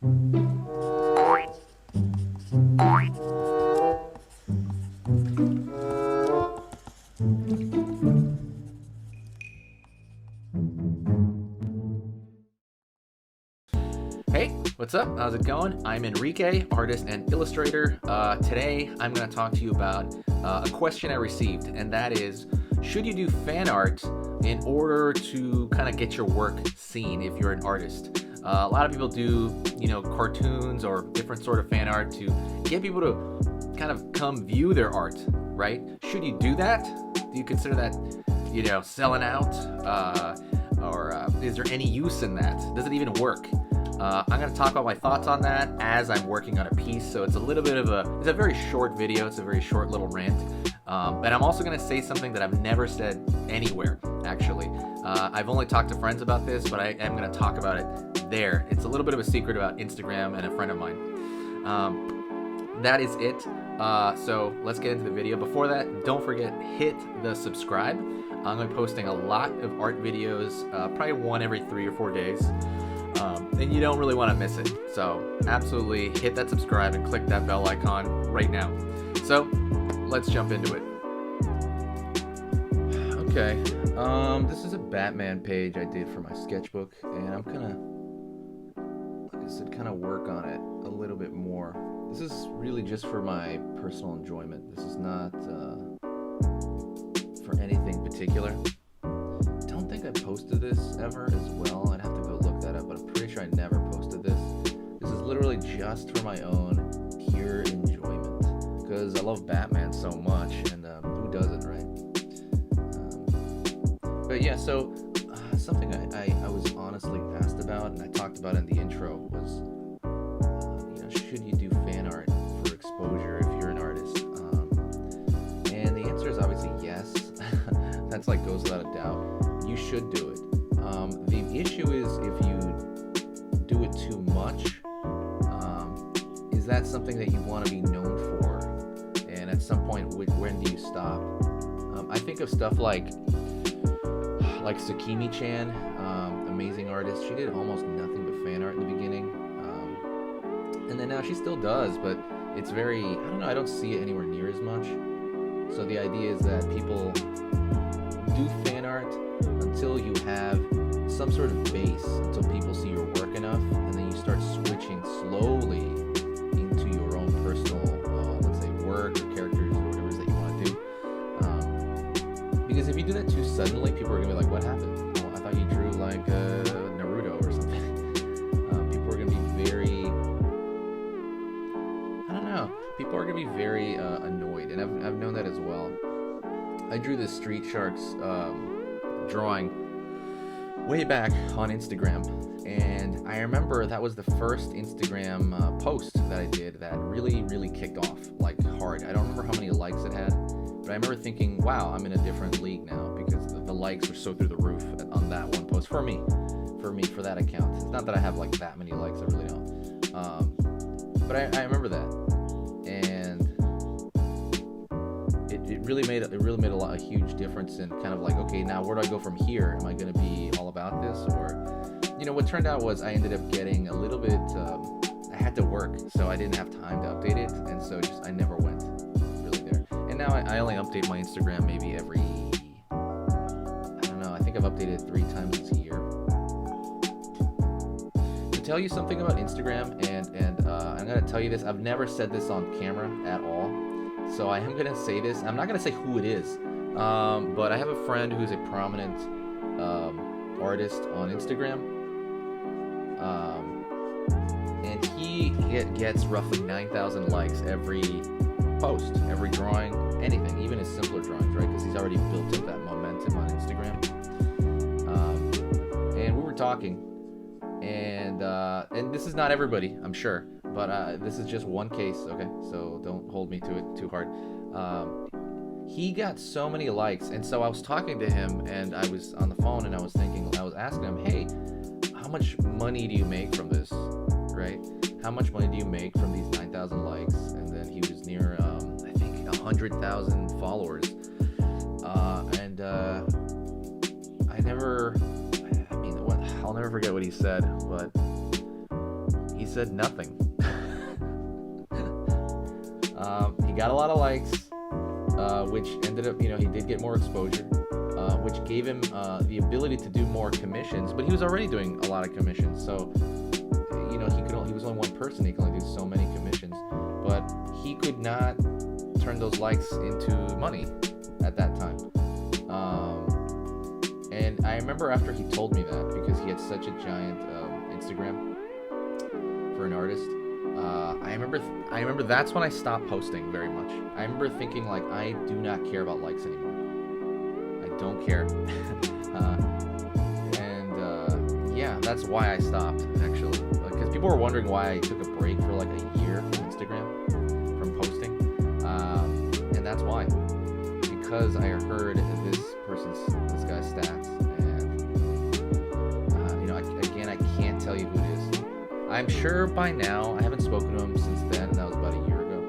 Hey, what's up? How's it going? I'm Enrique, artist and illustrator. Today, I'm going to talk to you about a question I received, and that is, should you do fan art in order to kind of get your work seen if you're an artist? A lot of people do, cartoons or different sort of fan art to get people to kind of come view their art, right? Should you do that? Do you consider that, selling out? Or is there any use in that? Does it even work? I'm going to talk about my thoughts on that as I'm working on a piece. So it's a little bit of it's a very short video. It's a very short little rant. And I'm also going to say something that I've never said anywhere, actually. I've only talked to friends about this, but I am going to talk about it there. It's a little bit of a secret about Instagram and a friend of mine. That is it. So let's get into the video. Before that, don't forget, hit the subscribe. I'm going to be posting a lot of art videos, probably one every 3 or 4 days. And you don't really want to miss it. So absolutely hit that subscribe and click that bell icon right now. So let's jump into it. Okay, this is a Batman page I did for my sketchbook, and I'm gonna, like I said, kind of work on it a little bit more. This is really just for my personal enjoyment. This is not for anything particular. Don't think I posted this ever as well. I'd have to go look that up, but I'm pretty sure I never posted this. This is literally just for my own pure enjoyment, because I love Batman so much, and who doesn't, right? But yeah, so something I was honestly asked about, and I talked about in the intro, was should you do fan art for exposure if you're an artist? And the answer is obviously yes. That's like goes without a doubt. You should do it. The issue is if you do it too much, is that something that you want to be known for? And at some point, when do you stop? I think of stuff like Sakimi-chan, amazing artist. She did almost nothing but fan art in the beginning. And then now she still does, but it's very, I don't know, I don't see it anywhere near as much. So the idea is that people do fan art until you have some sort of base, until people see your work enough, and then you start switching slowly into your own personal, let's say, work or characters or whatever it is that you want to do. Because if you do that too suddenly, people are going to be like, what happened? Well, I thought you drew like Naruto or something. People are going to be very, I don't know, people are going to be very annoyed, and I've known that as well. I drew this Street Sharks drawing way back on Instagram, and I remember that was the first Instagram post that I did that really kicked off like hard. I don't remember how many likes it had, but I remember thinking, wow, I'm in a different league now, because the likes were so through the roof on that one post for that account. It's not that I have like that many likes, I really don't, but I remember that, and it really made a huge difference in kind of like, okay, now where do I go from here? Am I going to be all about this? Or, what turned out was I ended up getting a little bit, I had to work, so I didn't have time to update it, and so I never went really there. And now I only update my Instagram maybe every, I don't know, I think I've updated it 3 times this year. To tell you something about Instagram, and I'm going to tell you this, I've never said this on camera at all. So I am going to say this. I'm not going to say who it is, but I have a friend who's a prominent artist on Instagram, and he gets roughly 9,000 likes every post, every drawing, anything, even his simpler drawings, right? Because he's already built up that momentum on Instagram. And we were talking, and this is not everybody, I'm sure. But this is just one case, okay? So don't hold me to it too hard. He got so many likes, and so I was talking to him, and I was on the phone, and I was asking him, hey, how much money do you make from this, right? How much money do you make from these 9,000 likes? And then he was near, I think, 100,000 followers. And I'll never forget what he said, but He said nothing. He got a lot of likes, which ended up, he did get more exposure, which gave him the ability to do more commissions. But he was already doing a lot of commissions, so he was only one person. He could only do so many commissions, but he could not turn those likes into money at that time. And I remember after he told me that, because he had such a giant Instagram for an artist. I remember that's when I stopped posting very much. I remember thinking, like, I do not care about likes anymore. I don't care. Yeah, that's why I stopped, actually. Because people were wondering why I took a break for like a year from Instagram, from posting. And that's why. Because I heard this guy's stats. And, again, I can't tell you who it is. I'm sure by now, I haven't spoken to him since then, and that was about a year ago.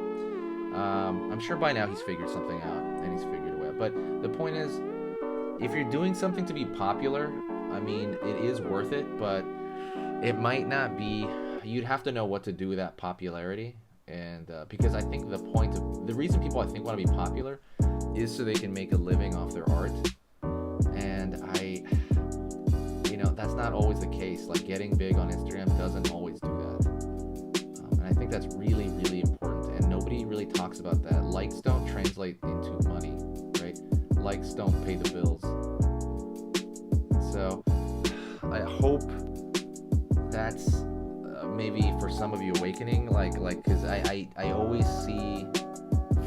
I'm sure by now he's figured something out, and he's figured a way out. But the point is, if you're doing something to be popular, I mean, it is worth it, but it might not be. You'd have to know what to do with that popularity. And because I think the reason people, I think, want to be popular is so they can make a living off their art. And that's not always the case. Like, getting big on Instagram doesn't always do that. And I think that's really, really important. And nobody really talks about that. Likes don't translate into money, right? Likes don't pay the bills. So I hope that's maybe for some of you awakening, because I always see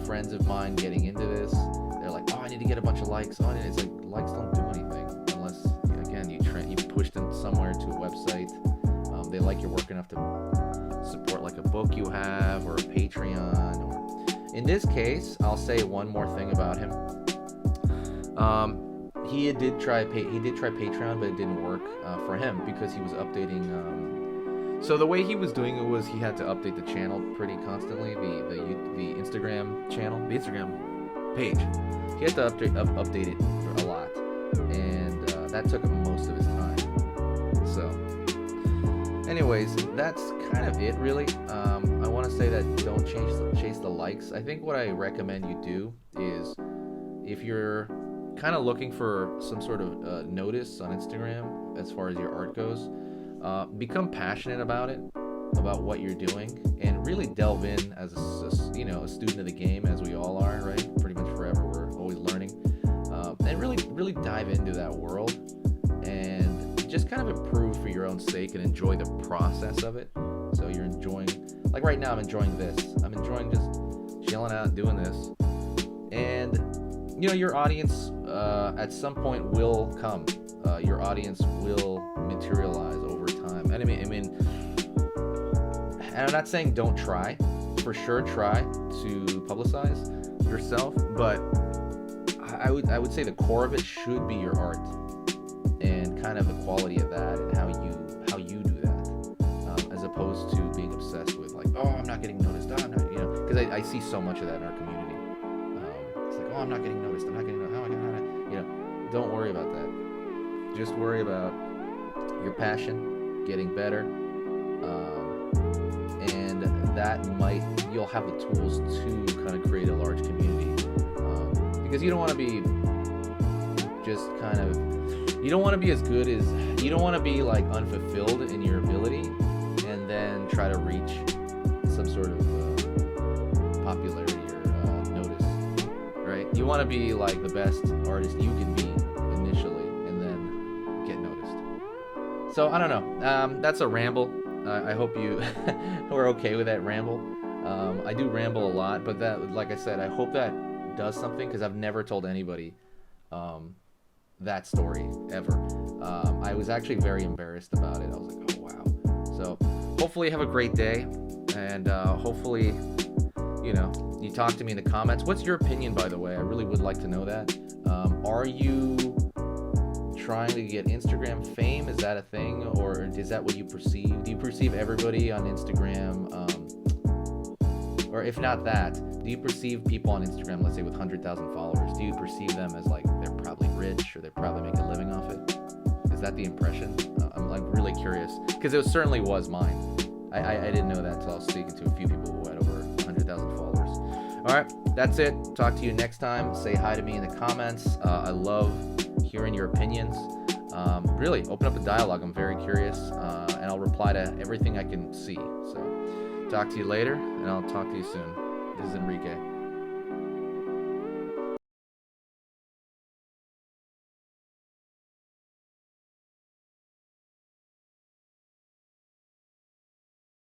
friends of mine getting into this. They're like, oh, I need to get a bunch of likes on it. It's like, likes don't do anything unless, again, you push them somewhere to a website. They like your work enough to support like a book you have or a Patreon. Or in this case, I'll say one more thing about him. He did try Patreon, but it didn't work for him because he was updating. So the way he was doing it was he had to update the channel pretty constantly, the Instagram channel, the Instagram page. He had to update it for a lot, and that took him most of his time. So, anyways, that's kind of it, really. I want to say that don't chase the likes. I think what I recommend you do is, if you're kind of looking for some sort of notice on Instagram as far as your art goes, become passionate about it, about what you're doing, and really delve in as a student of the game, as we all are, right? Pretty much forever, we're always learning, and really dive into that world and just kind of improve for your own sake and enjoy the process of it. So you're enjoying, like right now, I'm enjoying this. I'm enjoying just chilling out, doing this, and your audience at some point will come. Your audience will materialize over time. And I mean, and I'm not saying don't try. For sure, try to publicize yourself, but I would say the core of it should be your art and kind of the quality of that and how you do that, as opposed to being obsessed with like, oh, I'm not getting noticed. Oh, I'm not, because I see so much of that in our community. It's like, oh, I'm not getting noticed. I'm not getting noticed. How am I gonna, Don't worry about that. Just worry about your passion, getting better, and you'll have the tools to kind of create a large community, because you don't want to be just kind of, you don't want to be as good as, you don't want to be like unfulfilled in your ability and then try to reach some sort of popularity or notice, right? You want to be like the best artist you can be initially and then get noticed. So I don't know, that's a ramble. I hope you are okay with that ramble. I do ramble a lot, but that, like I said, I hope that does something, because I've never told anybody that story ever. I was actually very embarrassed about it. I was like, oh wow. So hopefully you have a great day, and hopefully you talk to me in the comments. What's your opinion, by the way? I really would like to know that. Are you trying to get Instagram fame? Is that a thing, or is that what you perceive? Do you perceive everybody on Instagram, or if not that, do you perceive people on Instagram, let's say with 100,000 followers, do you perceive them as like they're probably rich or they probably make a living off it? Is that the impression? I'm like really curious, because it certainly was mine. I didn't know that until I was speaking to a few people who had over 100,000 followers. All right, that's it. Talk to you next time. Say hi to me in the comments. I love hearing your opinions. Really, open up a dialogue. I'm very curious, and I'll reply to everything I can see. So, talk to you later, and I'll talk to you soon. This is Enrique.